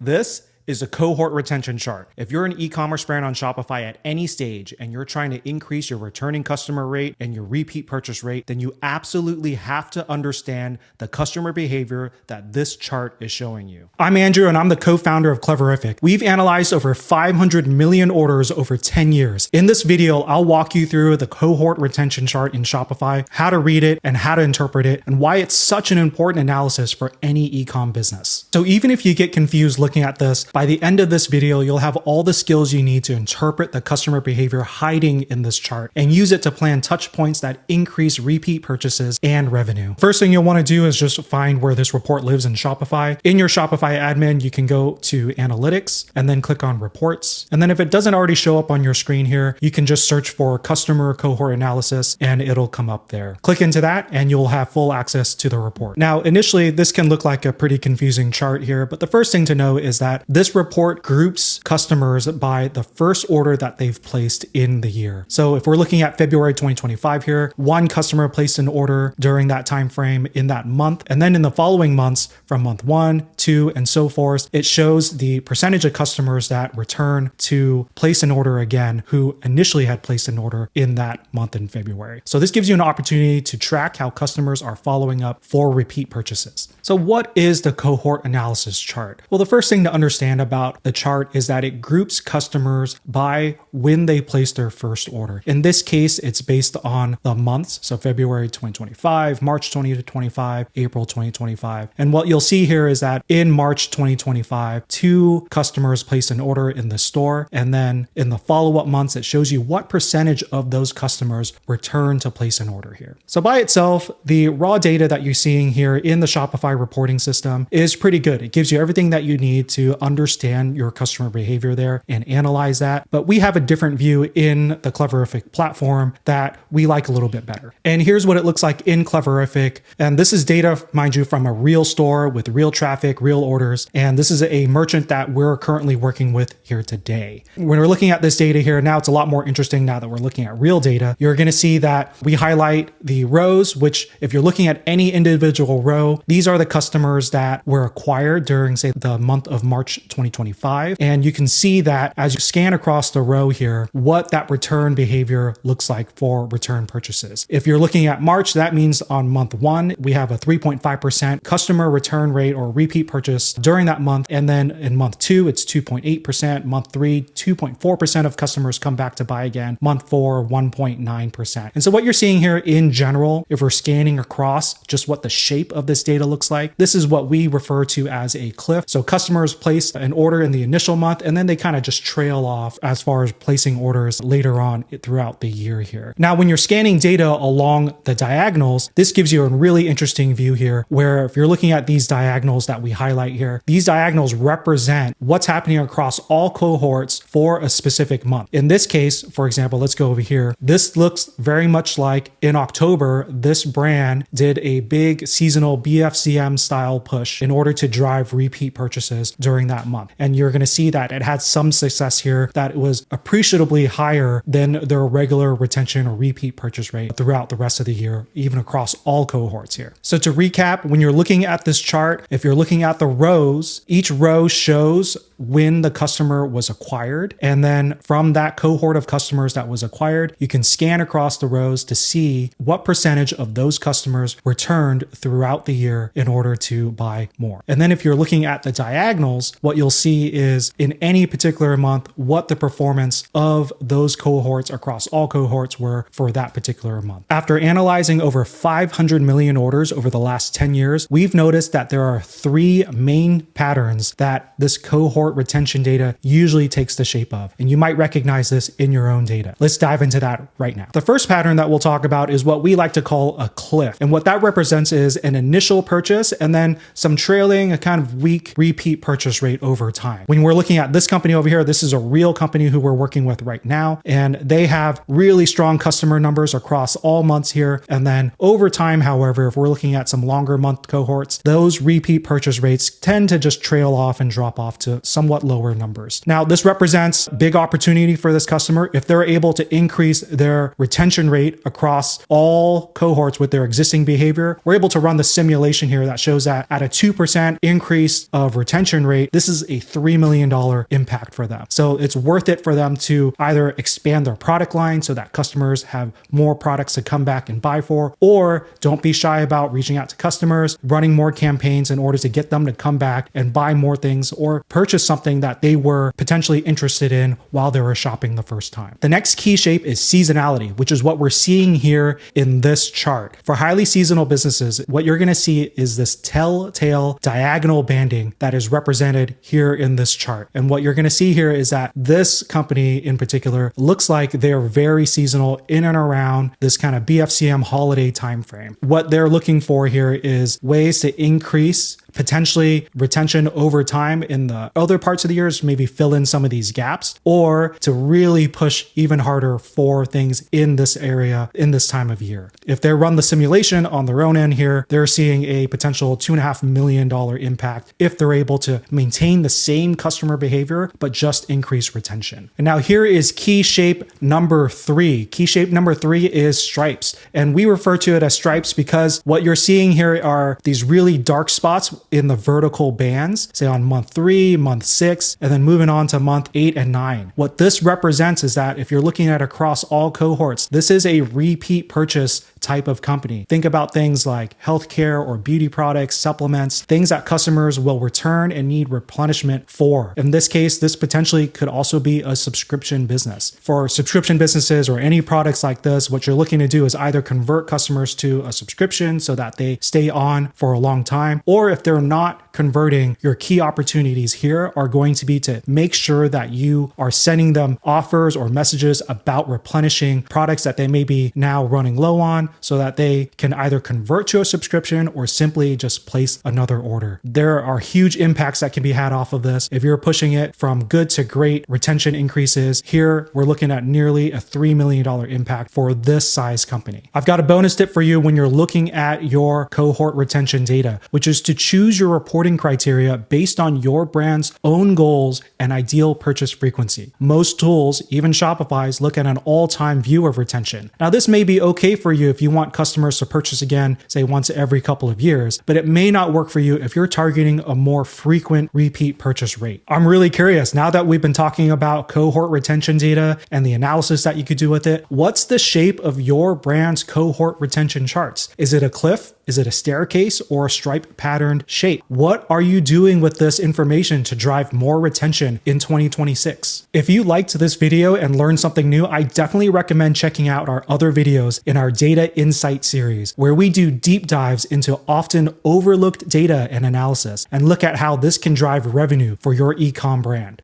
This is a cohort retention chart. If you're an e-commerce brand on Shopify at any stage and you're trying to increase your returning customer rate and your repeat purchase rate, then you absolutely have to understand the customer behavior that this chart is showing you. I'm Andrew and I'm the co-founder of Cleverific. We've analyzed over 500 million orders over 10 years. In this video, I'll walk you through the cohort retention chart in Shopify, how to read it and how to interpret it, and why it's such an important analysis for any e-com business. So even if you get confused looking at this, by the end of this video, you'll have all the skills you need to interpret the customer behavior hiding in this chart and use it to plan touch points that increase repeat purchases and revenue. First thing you'll want to do is just find where this report lives in Shopify. In your Shopify admin, you can go to Analytics and then click on Reports. And then if it doesn't already show up on your screen here, you can just search for Customer Cohort Analysis and it'll come up there. Click into that and you'll have full access to the report. Now, initially, this can look like a pretty confusing chart here, but the first thing to know is that this report groups customers by the first order that they've placed in the year. So if we're looking at February 2025 here, one customer placed an order during that time frame in that month. And then in the following months, from month 1, 2, and so forth, it shows the percentage of customers that return to place an order again who initially had placed an order in that month in February. So this gives you an opportunity to track how customers are following up for repeat purchases. So what is the cohort analysis chart? Well, the first thing to understand about the chart is that it groups customers by when they placed their first order. In this case, it's based on the months. So February 2025, March 2025, April 2025. And what you'll see here is that in March 2025, 2 customers placed an order in the store. And then in the follow-up months, it shows you what percentage of those customers return to place an order here. So by itself, the raw data that you're seeing here in the Shopify reporting system is pretty good. It gives you everything that you need to understand your customer behavior there and analyze that. But we have a different view in the Cleverific platform that we like a little bit better. And here's what it looks like in Cleverific. And this is data, mind you, from a real store with real traffic, real orders. And this is a merchant that we're currently working with here today. When we're looking at this data here, now it's a lot more interesting now that we're looking at real data. You're going to see that we highlight the rows, which if you're looking at any individual row, these are the customers that were acquired during, say, the month of March 2025. And you can see that as you scan across the row here, what that return behavior looks like for return purchases. If you're looking at March, that means on month 1, we have a 3.5% customer return rate or repeat purchase during that month. And then in month 2, it's 2.8%. Month 3, 2.4% of customers come back to buy again. Month 4, 1.9%. And so what you're seeing here in general, if we're scanning across just what the shape of this data looks like, this is what we refer to as a cliff. So customers place an order in the initial month, and then they kind of just trail off as far as placing orders later on throughout the year here. Now, when you're scanning data along the diagonals, this gives you a really interesting view here, where if you're looking at these diagonals that we highlight here, these diagonals represent what's happening across all cohorts for a specific month. In this case, for example, let's go over here. This looks very much like in October, this brand did a big seasonal BFCM style push in order to drive repeat purchases during that month. And you're going to see that it had some success here that was appreciably higher than their regular retention or repeat purchase rate throughout the rest of the year, even across all cohorts here. So to recap, when you're looking at this chart, if you're looking at the rows, each row shows when the customer was acquired. And then from that cohort of customers that was acquired, you can scan across the rows to see what percentage of those customers returned throughout the year in order to buy more. And then if you're looking at the diagonals, what you'll see is in any particular month, what the performance of those cohorts across all cohorts were for that particular month. After analyzing over 500 million orders over the last 10 years, we've noticed that there are 3 main patterns that this cohort retention data usually takes the shape of. And you might recognize this in your own data. Let's dive into that right now. The first pattern that we'll talk about is what we like to call a cliff. And what that represents is an initial purchase and then some trailing, a kind of weak repeat purchase rate over time. When we're looking at this company over here, this is a real company who we're working with right now. And they have really strong customer numbers across all months here. And then over time, however, if we're looking at some longer month cohorts, those repeat purchase rates tend to just trail off and drop off to somewhat lower numbers. Now, this represents big opportunity for this customer. If they're able to increase their retention rate across all cohorts with their existing behavior, we're able to run the simulation here that shows that at a 2% increase of retention rate, this is is a $3 million impact for them. So it's worth it for them to either expand their product line so that customers have more products to come back and buy for, or don't be shy about reaching out to customers, running more campaigns in order to get them to come back and buy more things or purchase something that they were potentially interested in while they were shopping the first time. The next key shape is seasonality, which is what we're seeing here in this chart. For highly seasonal businesses, what you're going to see is this telltale diagonal banding that is represented here in this chart. And what you're going to see here is that this company in particular looks like they're very seasonal in and around this kind of BFCM holiday timeframe. What they're looking for here is ways to increase potentially retention over time in the other parts of the years, maybe fill in some of these gaps, or to really push even harder for things in this area in this time of year. If they run the simulation on their own end here, they're seeing a potential $2.5 million impact if they're able to maintain the same customer behavior, but just increase retention. And now here is key shape number 3. Key shape number 3 is stripes. And we refer to it as stripes because what you're seeing here are these really dark spots in the vertical bands, say on month 3, month 6, and then moving on to month 8 and 9. What this represents is that if you're looking at across all cohorts, this is a repeat purchase type of company. Think about things like healthcare or beauty products, supplements, things that customers will return and need replenishment for. In this case, this potentially could also be a subscription business. For subscription businesses or any products like this, what you're looking to do is either convert customers to a subscription so that they stay on for a long time, or if they're not converting, your key opportunities here are going to be to make sure that you are sending them offers or messages about replenishing products that they may be now running low on so that they can either convert to a subscription or simply just place another order. There are huge impacts that can be had off of this. If you're pushing it from good to great retention increases, here we're looking at nearly a $3 million impact for this size company. I've got a bonus tip for you when you're looking at your cohort retention data, which is to choose your reporting criteria based on your brand's own goals and ideal purchase frequency. Most tools, even Shopify's, look at an all-time view of retention. Now, this may be okay for you if you want customers to purchase again, say once every couple of years, but it may not work for you if you're targeting a more frequent repeat purchase rate. I'm really curious, now that we've been talking about cohort retention data and the analysis that you could do with it, what's the shape of your brand's cohort retention charts? Is it a cliff? Is it a staircase or a stripe patterned shape? What are you doing with this information to drive more retention in 2026? If you liked this video and learned something new, I definitely recommend checking out our other videos in our Data Insight series, where we do deep dives into often overlooked data and analysis and look at how this can drive revenue for your e-com brand.